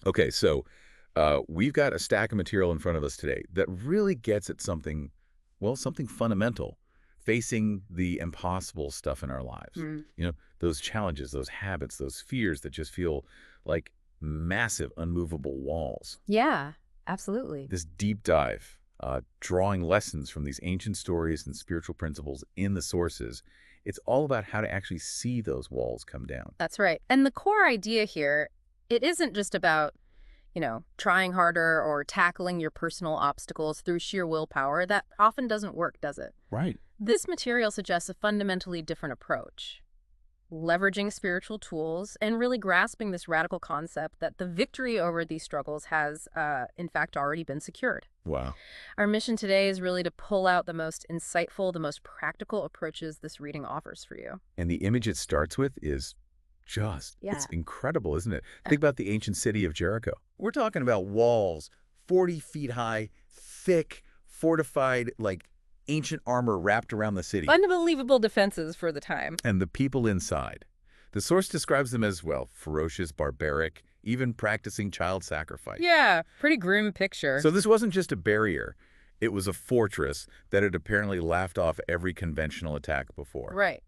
Okay, so we've got a stack of material in front of us today that really gets at something, well, something fundamental, facing the impossible stuff in our lives. Mm. Those challenges, those habits, those fears that just feel like massive, unmovable walls. Yeah, absolutely. This deep dive, drawing lessons from these ancient stories and spiritual principles in the sources, it's all about how to actually see those walls come down. That's right. And the core idea here, it isn't just about, trying harder or tackling your personal obstacles through sheer willpower. That often doesn't work, does it? Right. This material suggests a fundamentally different approach, leveraging spiritual tools and really grasping this radical concept that the victory over these struggles has, in fact, already been secured. Wow. Our mission today is really to pull out the most insightful, the most practical approaches this reading offers for you. And the image it starts with is it's Yeah. incredible, isn't it? Think about the ancient city of Jericho. We're talking about walls, 40 feet high, thick, fortified, like ancient armor wrapped around the city. Unbelievable defenses for the time. And the people inside. The source describes them as, well, ferocious, barbaric, even practicing child sacrifice. Yeah, pretty grim picture. So this wasn't just a barrier. It was a fortress that had apparently laughed off every conventional attack before. Right.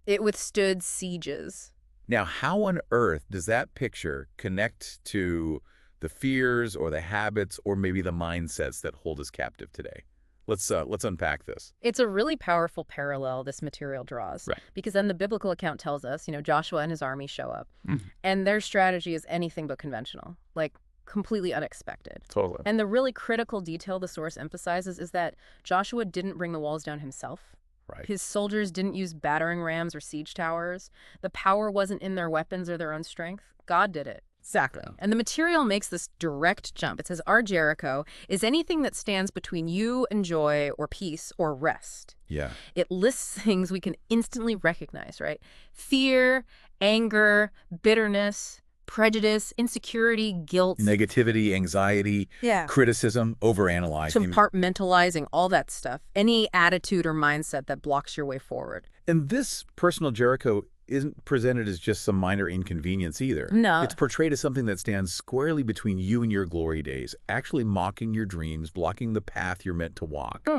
It withstood sieges. Now, how on earth does that picture connect to the fears or the habits or maybe the mindsets that hold us captive today? Let's unpack this. It's a really powerful parallel this material draws. Right. Because then the biblical account tells us, Joshua and his army show up. Mhm. And their strategy is anything but conventional, like completely unexpected. Totally. And the really critical detail the source emphasizes is that Joshua didn't bring the walls down himself. Right. His soldiers didn't use battering rams or siege towers. The power wasn't in their weapons or their own strength. God did it. Exactly. Yeah. And the material makes this direct jump. It says, our Jericho is anything that stands between you and joy or peace or rest. Yeah. It lists things we can instantly recognize, right? Fear, anger, bitterness, prejudice, insecurity, guilt. Negativity, anxiety, Yeah. criticism, overanalyzing. Compartmentalizing, all that stuff. Any attitude or mindset that blocks your way forward. And this personal Jericho isn't presented as just some minor inconvenience either. No. It's portrayed as something that stands squarely between you and your glory days, actually mocking your dreams, blocking the path you're meant to walk.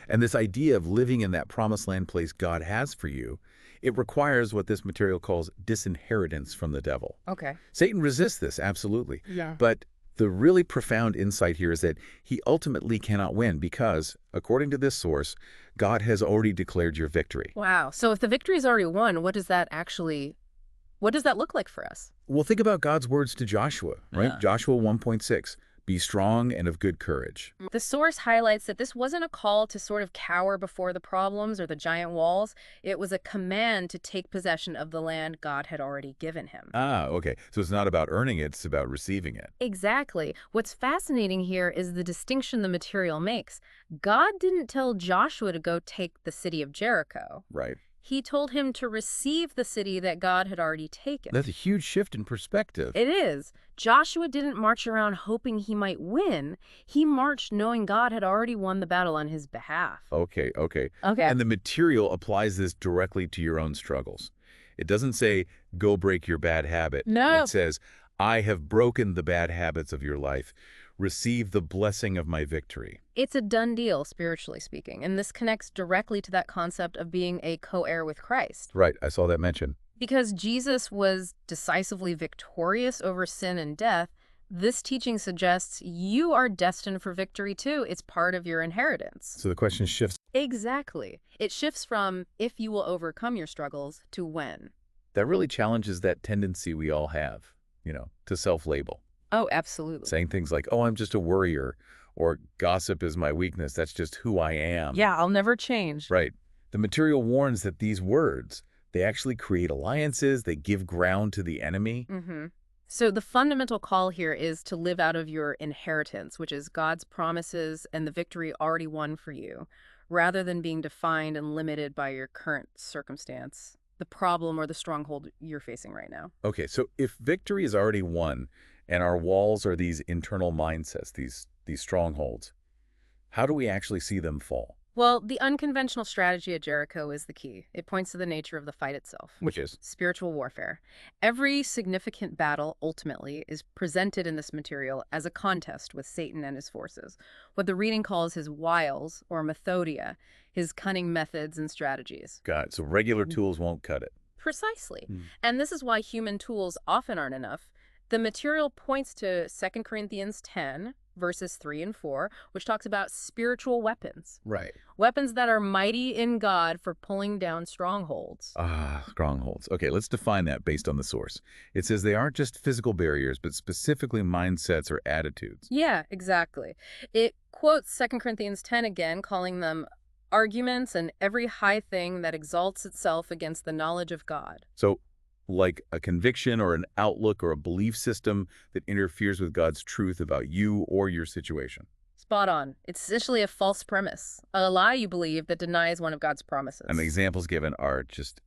And this idea of living in that promised land place God has for you, it requires what this material calls disinheritance from the devil. Okay. Satan resists this, absolutely. Yeah. But the really profound insight here is that he ultimately cannot win because, according to this source, God has already declared your victory. Wow. So if the victory's already won, what does that look like for us? Well, think about God's words to Joshua, right? Yeah. Joshua 1.6, be strong and of good courage. The source highlights that this wasn't a call to sort of cower before the problems or the giant walls. It was a command to take possession of the land God had already given him. Ah, okay. So it's not about earning it, it's about receiving it. Exactly. What's fascinating here is the distinction the material makes. God didn't tell Joshua to go take the city of Jericho. Right. He told him to receive the city that God had already taken. That's a huge shift in perspective. It is. Joshua didn't march around hoping he might win. He marched knowing God had already won the battle on his behalf. Okay. Okay. And the material applies this directly to your own struggles. It doesn't say, go break your bad habit. No. It says, I have broken the bad habits of your life. Receive the blessing of my victory. It's a done deal, spiritually speaking, and this connects directly to that concept of being a co-heir with Christ. Right, I saw that mentioned. Because Jesus was decisively victorious over sin and death, this teaching suggests you are destined for victory too. It's part of your inheritance. So the question shifts. Exactly. It shifts from if you will overcome your struggles to when. That really challenges that tendency we all have, to self-label. Oh, absolutely. Saying things like, oh, I'm just a worrier, or gossip is my weakness. That's just who I am. Yeah, I'll never change. Right. The material warns that these words, they actually create alliances. They give ground to the enemy. Mm-hmm. So the fundamental call here is to live out of your inheritance, which is God's promises and the victory already won for you, rather than being defined and limited by your current circumstance, the problem or the stronghold you're facing right now. Okay, so if victory is already won and our walls are these internal mindsets, these strongholds, how do we actually see them fall? Well, the unconventional strategy at Jericho is the key. It points to the nature of the fight itself. Which is? Spiritual warfare. Every significant battle, ultimately, is presented in this material as a contest with Satan and his forces, what the reading calls his wiles, or methodia, his cunning methods and strategies. Got it. So regular tools won't cut it. Precisely. Hmm. And this is why human tools often aren't enough. The material points to 2 Corinthians 10, verses 3 and 4, which talks about spiritual weapons. Right. Weapons that are mighty in God for pulling down strongholds. Ah, strongholds. Okay, let's define that based on the source. It says they aren't just physical barriers, but specifically mindsets or attitudes. Yeah, exactly. It quotes 2 Corinthians 10 again, calling them arguments and every high thing that exalts itself against the knowledge of God. So, like a conviction or an outlook or a belief system that interferes with God's truth about you or your situation. Spot on. It's essentially a false premise, a lie you believe that denies one of God's promises. And the examples given are just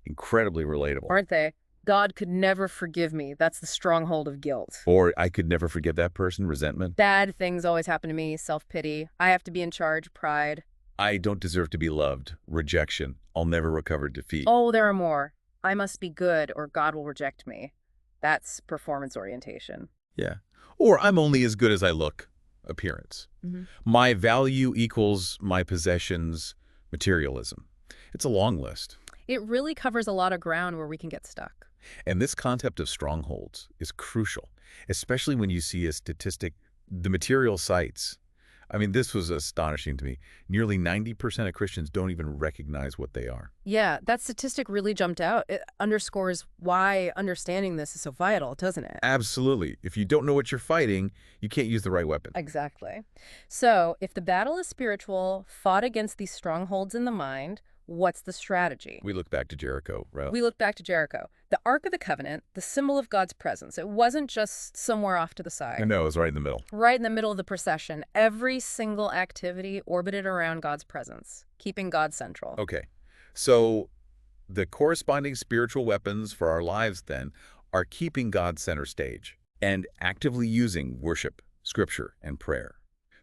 incredibly relatable. Aren't they? God could never forgive me. That's the stronghold of guilt. Or I could never forgive that person, resentment. Bad things always happen to me, self-pity. I have to be in charge, pride. I don't deserve to be loved, rejection. I'll never recover defeat. Oh, there are more. I must be good or God will reject me. That's performance orientation. Yeah. Or I'm only as good as I look, appearance. My value equals my possessions, materialism. It's a long list. It really covers a lot of ground where we can get stuck. And this concept of strongholds is crucial, especially when you see a statistic, the material sites. I mean, this was astonishing to me. Nearly 90% of Christians don't even recognize what they are. Yeah, that statistic really jumped out. It underscores why understanding this is so vital, doesn't it? Absolutely. If you don't know what you're fighting, you can't use the right weapon. Exactly. So, if the battle is spiritual, fought against these strongholds in the mind, what's the strategy? We look back to Jericho, right? We look back to Jericho. The Ark of the Covenant, the symbol of God's presence. It wasn't just somewhere off to the side. No, it was right in the middle. Right in the middle of the procession. Every single activity orbited around God's presence, keeping God central. Okay. So the corresponding spiritual weapons for our lives then are keeping God center stage and actively using worship, scripture, and prayer.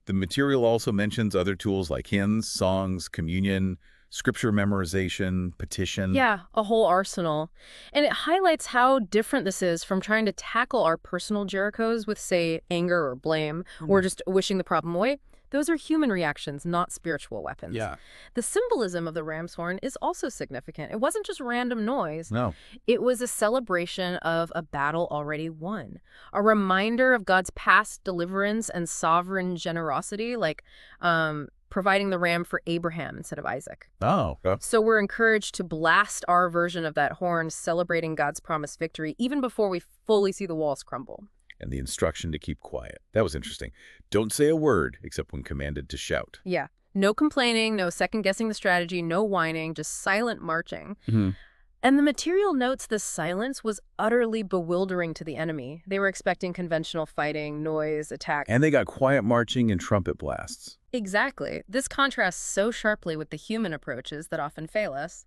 The material also mentions other tools like hymns, songs, communion, scripture memorization, petition. Yeah, a whole arsenal. And it highlights how different this is from trying to tackle our personal Jerichos with, say, anger or blame, or just wishing the problem away. Those are human reactions, not spiritual weapons. Yeah. The symbolism of the ram's horn is also significant. It wasn't just random noise. No. It was a celebration of a battle already won, a reminder of God's past deliverance and sovereign generosity, like providing the ram for Abraham instead of Isaac. Oh. So we're encouraged to blast our version of that horn, celebrating God's promised victory, even before we fully see the walls crumble. And the instruction to keep quiet. That was interesting. Don't say a word except when commanded to shout. Yeah. No complaining, no second-guessing the strategy, no whining, just silent marching. And the material notes this silence was utterly bewildering to the enemy. They were expecting conventional fighting, noise, attack. And they got quiet marching and trumpet blasts. Exactly. This contrasts so sharply with the human approaches that often fail us,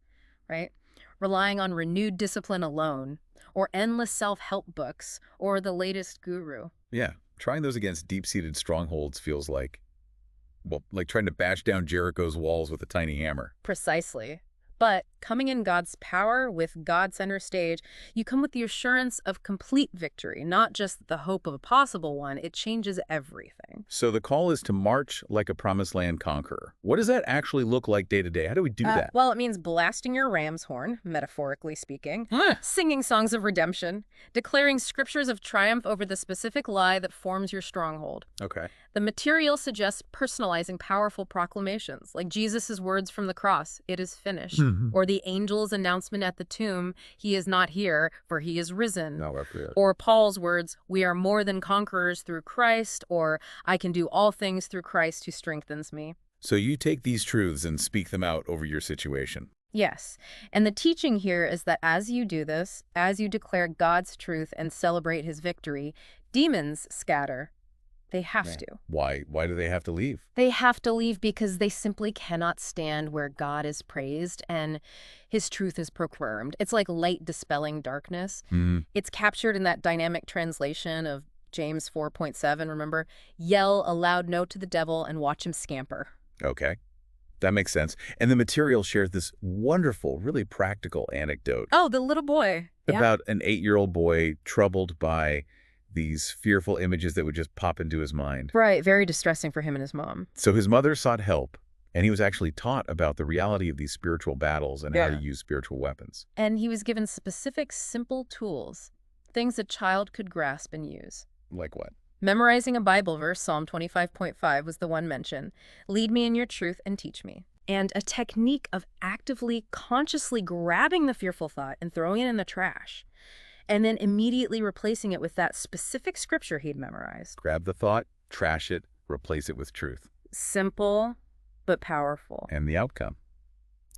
right? Relying on renewed discipline alone, or endless self-help books, or the latest guru. Yeah. Trying those against deep-seated strongholds feels like, well, like trying to bash down Jericho's walls with a tiny hammer. Precisely. But coming in God's power with God center stage, you come with the assurance of complete victory, not just the hope of a possible one. It changes everything. So the call is to march like a promised land conqueror. What does that actually look like day to day? How do we do that? Well, it means blasting your ram's horn, metaphorically speaking, singing songs of redemption, declaring scriptures of triumph over the specific lie that forms your stronghold. Okay. The material suggests personalizing powerful proclamations, like Jesus' words from the cross, "It is finished," or the angel's announcement at the tomb, "He is not here, for he is risen." No, that's good. Or Paul's words, "We are more than conquerors through Christ," or "I can do all things through Christ who strengthens me." So you take these truths and speak them out over your situation. Yes, and the teaching here is that as you do this, as you declare God's truth and celebrate his victory, demons scatter. They have to. Why? Why do they have to leave? They have to leave because they simply cannot stand where God is praised and his truth is proclaimed. It's like light dispelling darkness. It's captured in that dynamic translation of James 4.7, remember? Yell a loud no to the devil and watch him scamper. Okay. That makes sense. And the material shares this wonderful, really practical anecdote Oh, the little boy. Yeah. about an 8-year-old boy troubled by these fearful images that would just pop into his mind. Right. Very distressing for him and his mom. So his mother sought help, and he was actually taught about the reality of these spiritual battles and how to Yeah. use spiritual weapons. And he was given specific, simple tools, things a child could grasp and use. Like what? Memorizing a Bible verse, Psalm 25.5 was the one mentioned. Lead me in your truth and teach me. And a technique of actively, consciously grabbing the fearful thought and throwing it in the trash, and then immediately replacing it with that specific scripture he'd memorized. Grab the thought, trash it, replace it with truth. Simple, but powerful. And the outcome.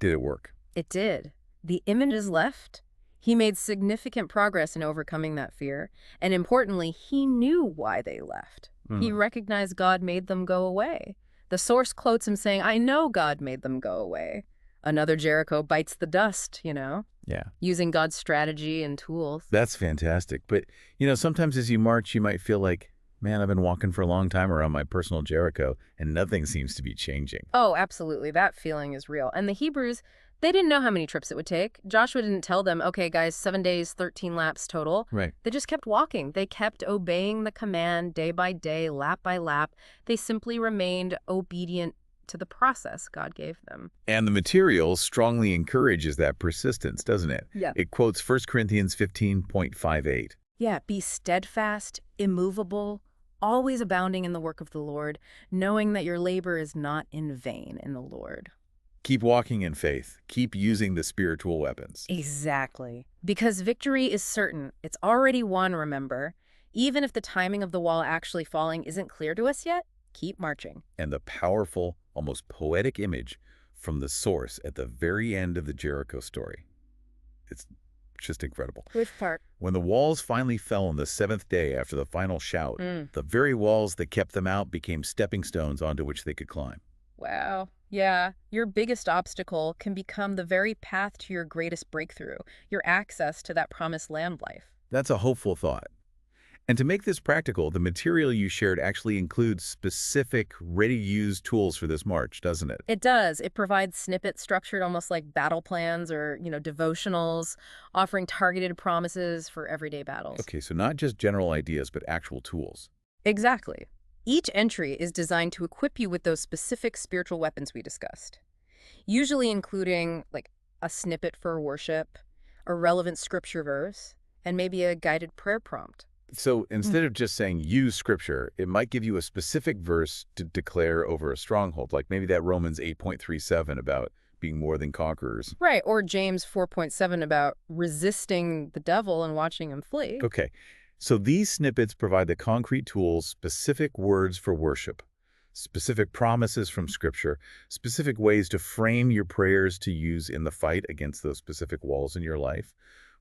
Did it work? It did. The images left. He made significant progress in overcoming that fear, and importantly, he knew why they left. He recognized God made them go away. The source quotes him saying, I know God made them go away. Another Jericho bites the dust, Yeah. using God's strategy and tools. That's fantastic. But, sometimes as you march, you might feel like, man, I've been walking for a long time around my personal Jericho, and nothing seems to be changing. Oh, absolutely. That feeling is real. And the Hebrews, they didn't know how many trips it would take. Joshua didn't tell them, okay, guys, 7 days, 13 laps total. Right. They just kept walking. They kept obeying the command day by day, lap by lap. They simply remained obedient to the process God gave them. And the material strongly encourages that persistence, doesn't it? Yeah. It quotes 1 Corinthians 15.58. Yeah, be steadfast, immovable, always abounding in the work of the Lord, knowing that your labor is not in vain in the Lord. Keep walking in faith. Keep using the spiritual weapons. Exactly. Because victory is certain. It's already won, remember. Even if the timing of the wall actually falling isn't clear to us yet, keep marching. And the powerful, almost poetic image from the source at the very end of the Jericho story. It's just incredible. Which part? When the walls finally fell on the 7th day after the final shout, the very walls that kept them out became stepping stones onto which they could climb. Wow. Yeah, your biggest obstacle can become the very path to your greatest breakthrough, your access to that promised land life. That's a hopeful thought. And to make this practical, the material you shared actually includes specific, ready-to-use tools for this march, doesn't it? It does. It provides snippets structured almost like battle plans or, devotionals, offering targeted promises for everyday battles. Okay, so not just general ideas, but actual tools. Exactly. Each entry is designed to equip you with those specific spiritual weapons we discussed, usually including like a snippet for worship, a relevant scripture verse, and maybe a guided prayer prompt. So instead of just saying use scripture, it might give you a specific verse to declare over a stronghold, like maybe that Romans 8.37 about being more than conquerors. Right, or James 4.7 about resisting the devil and watching him flee. Okay, so these snippets provide the concrete tools, specific words for worship, specific promises from Scripture, specific ways to frame your prayers to use in the fight against those specific walls in your life,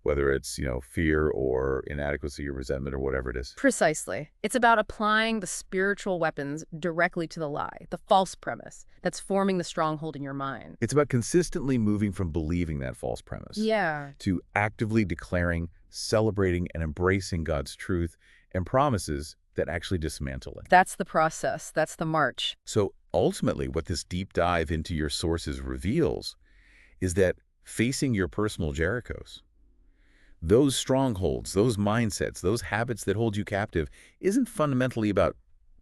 whether it's, fear or inadequacy or resentment or whatever it is. Precisely. It's about applying the spiritual weapons directly to the lie, the false premise that's forming the stronghold in your mind. It's about consistently moving from believing that false premise to actively declaring, celebrating, and embracing God's truth and promises that actually dismantle it. That's the process. That's the march. So ultimately, what this deep dive into your sources reveals is that facing your personal Jerichos, those strongholds, those mindsets, those habits that hold you captive, isn't fundamentally about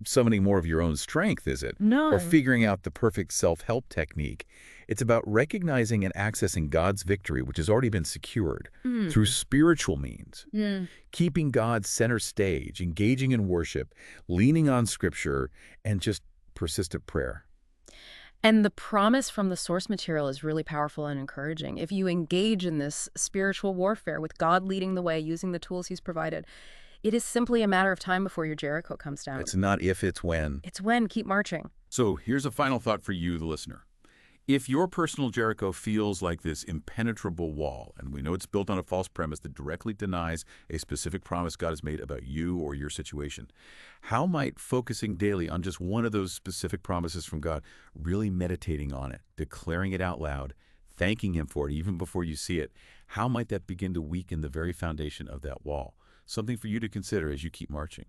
summoning more of your own strength, is it? No. Or figuring out the perfect self-help technique. It's about recognizing and accessing God's victory, which has already been secured through spiritual means, keeping God center stage, engaging in worship, leaning on Scripture, and just persistent prayer. And the promise from the source material is really powerful and encouraging. If you engage in this spiritual warfare with God leading the way, using the tools he's provided, it is simply a matter of time before your Jericho comes down. It's not if, it's when. It's when. Keep marching. So here's a final thought for you, the listener. If your personal Jericho feels like this impenetrable wall, and we know it's built on a false premise that directly denies a specific promise God has made about you or your situation, how might focusing daily on just one of those specific promises from God, really meditating on it, declaring it out loud, thanking Him for it even before you see it, how might that begin to weaken the very foundation of that wall? Something for you to consider as you keep marching.